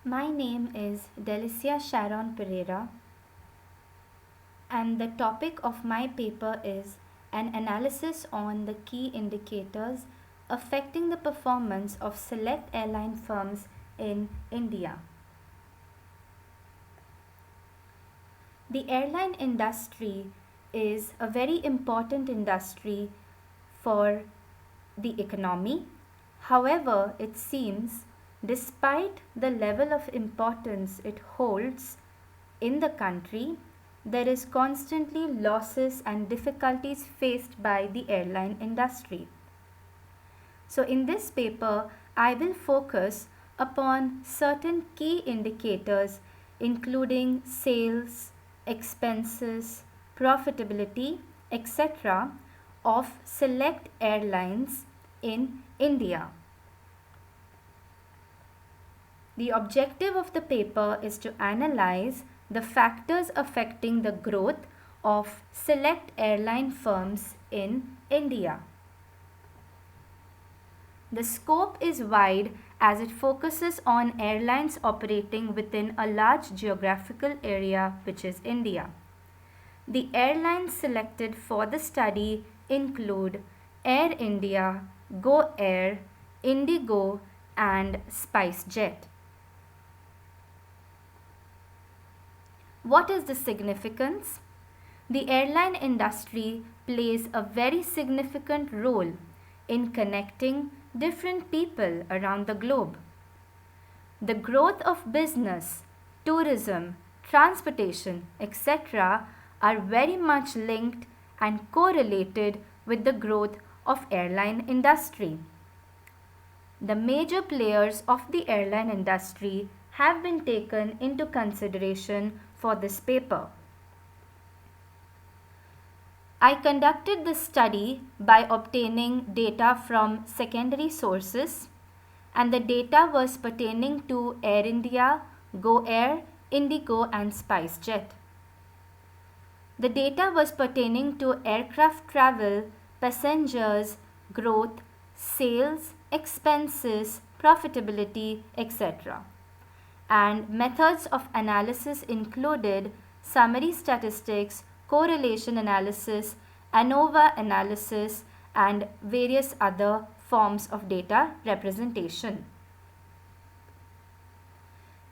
My name is Delicia Sharon Pereira, and the topic of my paper is an analysis on the key indicators affecting the performance of select airline firms in India. The airline industry is a very important industry for the economy. However, it seems, despite the level of importance it holds in the country, there is constantly losses and difficulties faced by the airline industry. So in this paper, I will focus upon certain key indicators including sales, expenses, profitability, etc. of select airlines in India. The objective of the paper is to analyze the factors affecting the growth of select airline firms in India. The scope is wide as it focuses on airlines operating within a large geographical area, which is India. The airlines selected for the study include Air India, Go Air, Indigo, and SpiceJet. What is the significance? The airline industry plays a very significant role in connecting different people around the globe. The growth of business, tourism, transportation, etc. are very much linked and correlated with the growth of airline industry. The major players of the airline industry have been taken into consideration for this paper. I conducted this study by obtaining data from secondary sources, and the data was pertaining to Air India, Go Air, Indigo, and SpiceJet. The data was pertaining to aircraft travel, passengers, growth, sales, expenses, profitability, etc. And methods of analysis included summary statistics, correlation analysis, Anova Analysis, and various other forms of data representation.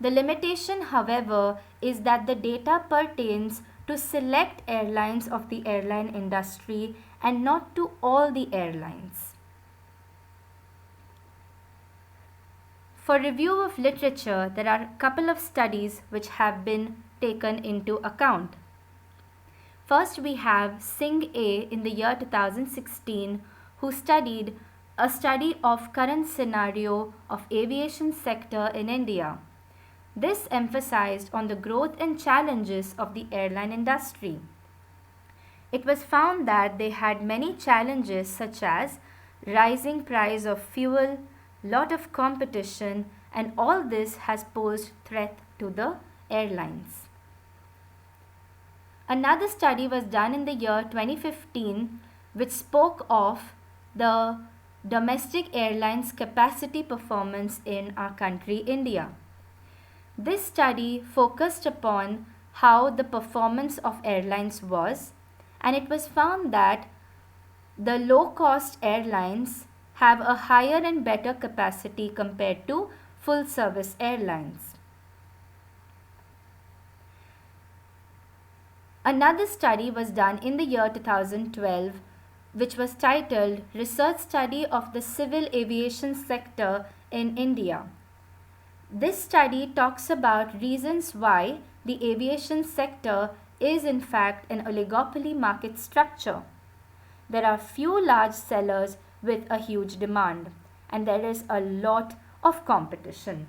The limitation, however, is that the data pertains to select airlines of the airline industry and not to all the airlines. For review of literature, there are a couple of studies which have been taken into account. First, we have Singh A in the year 2016, who studied a study of current scenario of aviation sector in India. This emphasized on the growth and challenges of the airline industry. It was found that they had many challenges such as rising price of fuel, lot of competition, and all this has posed threat to the airlines. Another study was done in the year 2015 which spoke of the domestic airlines capacity performance in our country India. This study focused upon how the performance of airlines was, and it was found that the low-cost airlines have a higher and better capacity compared to full-service airlines. Another study was done in the year 2012 which was titled Research Study of the Civil Aviation Sector in India. This study talks about reasons why the aviation sector is in fact an oligopoly market structure. There are few large sellers with a huge demand, and there is a lot of competition.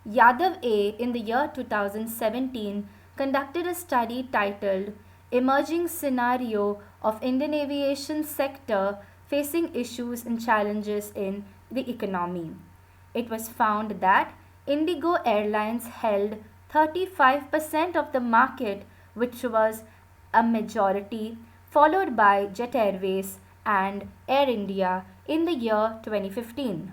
Yadav A in the year 2017 conducted a study titled Emerging Scenario of Indian Aviation Sector Facing Issues and Challenges in the Economy. It was found that Indigo Airlines held 35% of the market, which was a majority, followed by Jet Airways and Air India in the year 2015.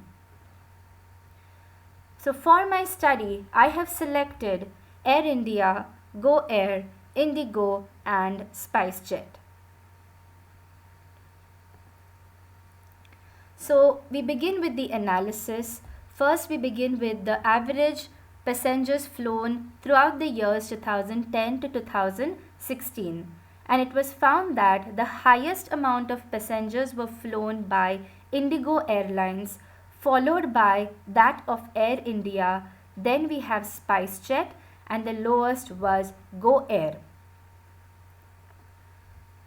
So for my study, I have selected Air India, Go Air, Indigo and SpiceJet. So we begin with the analysis. First we begin with the average passengers flown throughout the years 2010 to 2016. And it was found that the highest amount of passengers were flown by Indigo Airlines, followed by that of Air India. Then we have SpiceJet and the lowest was Go Air.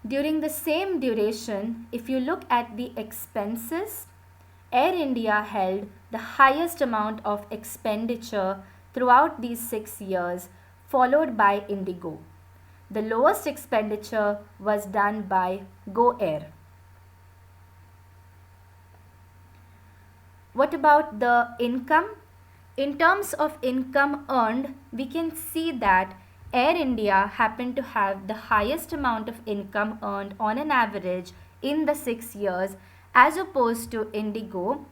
During the same duration, if you look at the expenses, Air India held the highest amount of expenditure throughout these 6 years, followed by Indigo. The lowest expenditure was done by Go Air. What about the income? In terms of income earned, we can see that Air India happened to have the highest amount of income earned on an average in the 6 years as opposed to Indigo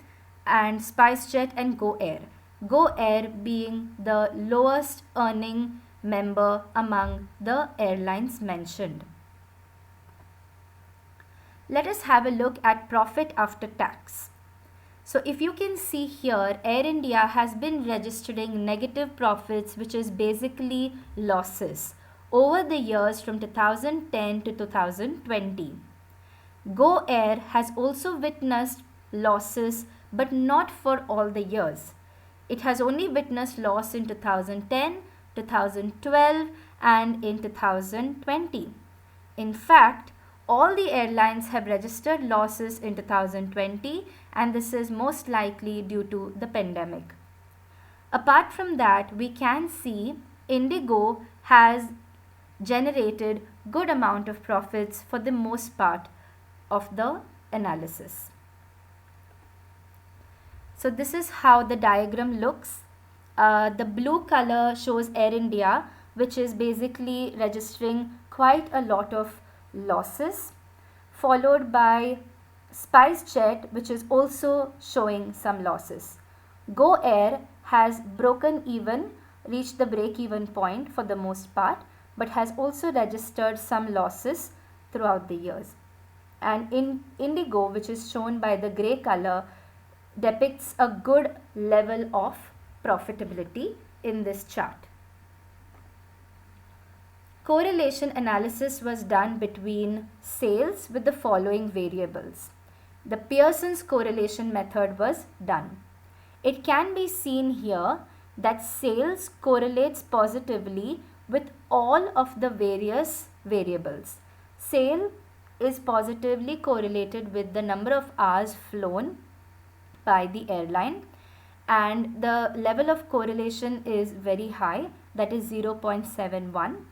and SpiceJet and Go Air. Go Air being the lowest earning member among the airlines mentioned. Let us have a look at profit after tax. So if you can see here, Air India has been registering negative profits, which is basically losses, over the years from 2010 to 2020. Go Air has also witnessed losses, but not for all the years. It has only witnessed loss in 2010, 2012 and in 2020. In fact, all the airlines have registered losses in 2020 and this is most likely due to the pandemic. Apart from that, we can see Indigo has generated good amount of profits for the most part of the analysis. So this is how the diagram looks. The blue color shows Air India, which is basically registering quite a lot of losses, followed by SpiceJet, which is also showing some losses. Go Air has broken even, reached the break-even point for the most part, but has also registered some losses throughout the years. And in Indigo, which is shown by the grey color, depicts a good level of profitability in this chart. Correlation analysis was done between sales with the following variables. The Pearson's correlation method was done. It can be seen here that sales correlates positively with all of the various variables. Sale is positively correlated with the number of hours flown by the airline, and the level of correlation is very high, that is 0.71.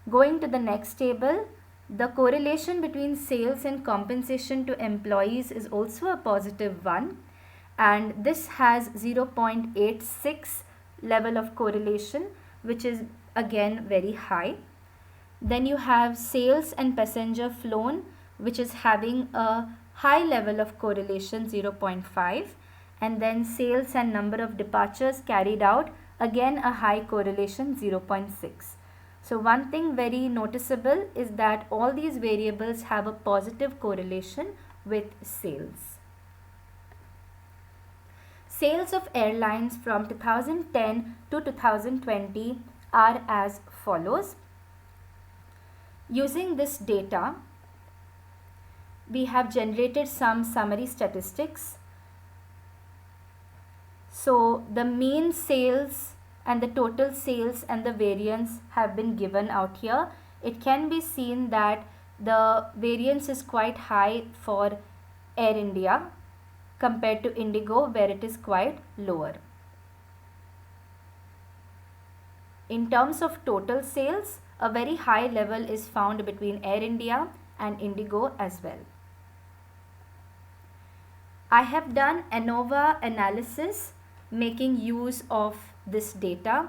Going to the next table, the correlation between sales and compensation to employees is also a positive one, and this has 0.86 level of correlation, which is again very high. Then you have sales and passenger flown, which is having a high level of correlation 0.5, and then sales and number of departures carried out, again a high correlation 0.6. So one thing very noticeable is that all these variables have a positive correlation with sales. Sales of airlines from 2010 to 2020 are as follows. Using this data, we have generated some summary statistics. So the mean sales and the total sales and the variance have been given out here. It can be seen that the variance is quite high for Air India compared to Indigo, where it is quite lower. In terms of total sales, a very high level is found between Air India and Indigo as well. I have done Anova Analysis making use of this data,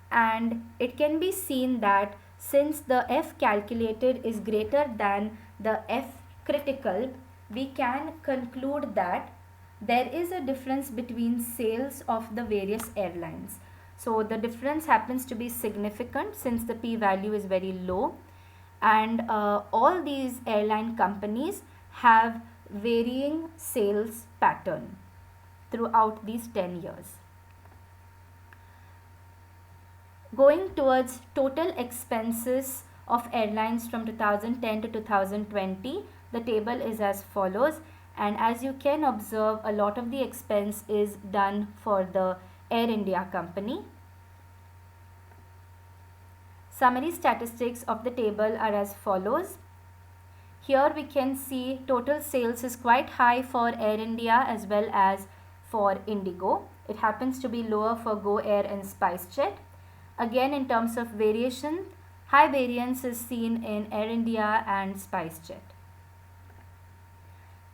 and it can be seen that since the F calculated is greater than the F critical, we can conclude that there is a difference between sales of the various airlines. So the difference happens to be significant since the p-value is very low, and all these airline companies have varying sales pattern throughout these 10 years. Going towards total expenses of airlines from 2010 to 2020, the table is as follows, and as you can observe, a lot of the expense is done for the Air India company. Summary statistics of the table are as follows. Here we can see total sales is quite high for Air India as well as for Indigo. It happens to be lower for Go Air and SpiceJet. Again, in terms of variation, high variance is seen in Air India and SpiceJet.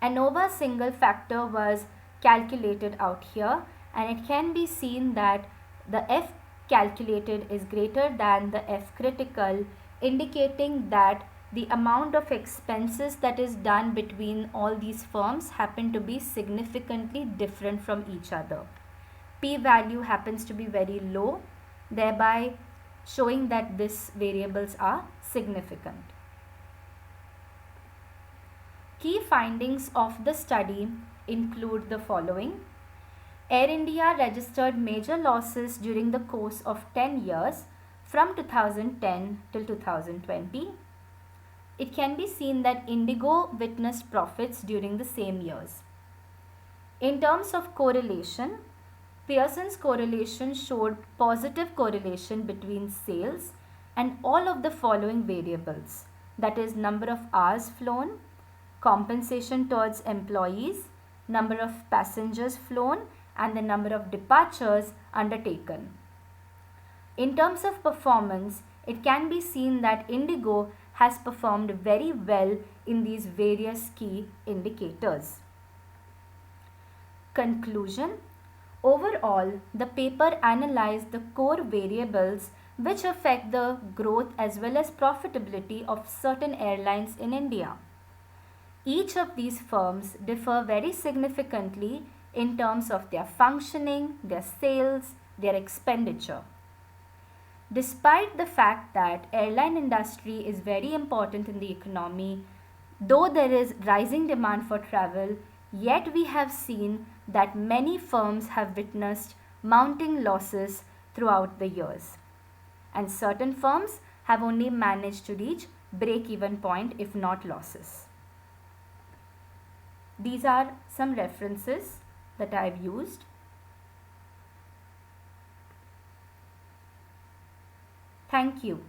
Anova single factor was calculated out here, and it can be seen that the F calculated is greater than the F critical, indicating that the amount of expenses that is done between all these firms happen to be significantly different from each other. P-value happens to be very low, thereby showing that these variables are significant. Key findings of the study include the following. Air India registered major losses during the course of 10 years from 2010 till 2020. It can be seen that Indigo witnessed profits during the same years. In terms of correlation, Pearson's correlation showed positive correlation between sales and all of the following variables, that is number of hours flown, compensation towards employees, number of passengers flown, and the number of departures undertaken. In terms of performance, it can be seen that Indigo has performed very well in these various key indicators. Conclusion. Overall, the paper analyzed the core variables which affect the growth as well as profitability of certain airlines in India. Each of these firms differ very significantly in terms of their functioning, their sales, their expenditure. Despite the fact that airline industry is very important in the economy, though there is rising demand for travel, yet we have seen that many firms have witnessed mounting losses throughout the years. And certain firms have only managed to reach break-even point if not losses. These are some references that I have used. Thank you.